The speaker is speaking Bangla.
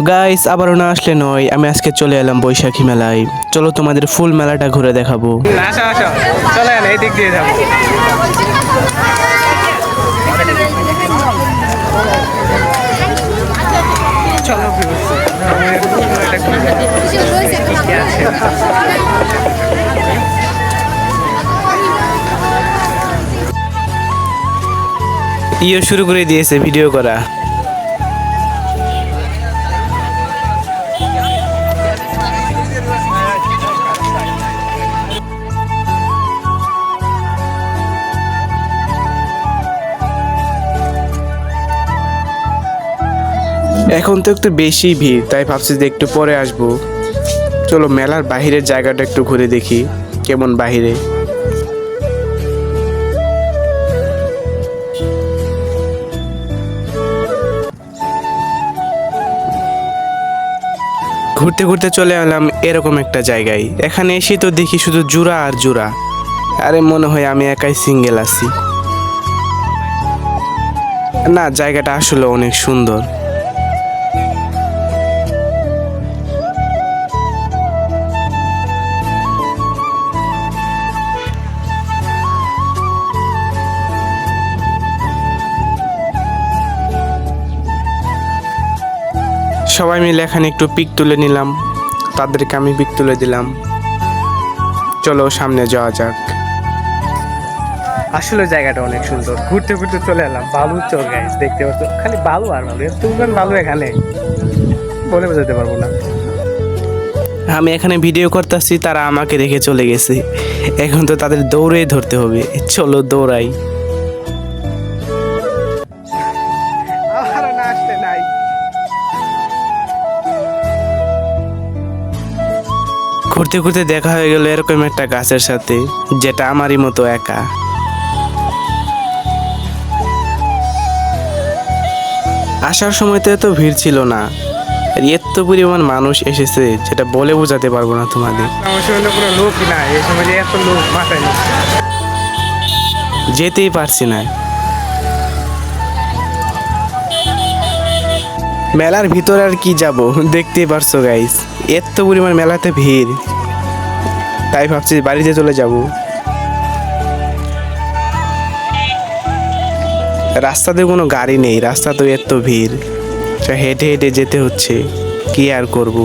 গাইস, আবারও না আসলে নয়, আমি আজকে চলে এলাম বৈশাখী মেলায়। চলো তোমাদের ফুল মেলাটা ঘুরে দেখাবো। আসো আসো, চলে না এই দিক দিয়ে যাবো। চলো ইয়ে শুরু করে দিয়েছে ভিডিও করা। এখন তো একটু বেশি ভিড়, তাই ভাবছি যে একটু পরে আসবো। চলো মেলার বাহিরের জায়গাটা একটু ঘুরে দেখি কেমন বাহিরে। ঘুরতে ঘুরতে চলে এলাম এরকম একটা জায়গায়। এখানে এসে তো দেখি শুধু জোড়া আর জোড়া। আরে মনে হয় আমি একাই সিঙ্গেল আছি। না, জায়গাটা আসলে অনেক সুন্দর। সবাই মিলে এখানে একটু পিক তুলে নিলাম, তাদেরকে আমি পিক তুলে দিলাম। চলো সামনে যাওয়া যাক। আসলে জায়গাটা অনেক সুন্দর। ঘুরতে ঘুরতে চলে এলাম বালুর চর গাইস, দেখতে পাচ্ছ খালি বালু আর বালু, তুলবেন বালু এখানে বলে বোঝাতে পারবো না। আমি এখানে ভিডিও করতেছি, তারা আমাকে রেখে চলে গেছে। এখন তো তাদের দৌড়ে ধরতে হবে। চলো দৌড়াই। আর না আসলে নাই। ঘুরতে ঘুরতে দেখা হয়ে গেল এরকম একটা গাছের সাথে, যেটা আমারই মতো একা। আসার সময় তো এত ভিড় ছিল না, আর এত পরিমাণ মানুষ এসেছে যেটা বলে বোঝাতে পারবো না তোমাদের। আমার সময় তো কোনো লোকই নাই, এই সময় যে এত লোক মাথায় নেই। যেতেই পারছি না। মেলার ভিতরে আর কি যাব, দেখতেই পারছো গাইস, এত পরিমাণ মেলাতে ভিড়। তাই ভাবছি বাড়িতে চলে যাব। রাস্তাতে কোনো গাড়ি নেই, রাস্তা তো এত ভিড়, হেঁটে হেঁটে যেতে হচ্ছে। কি আর করব।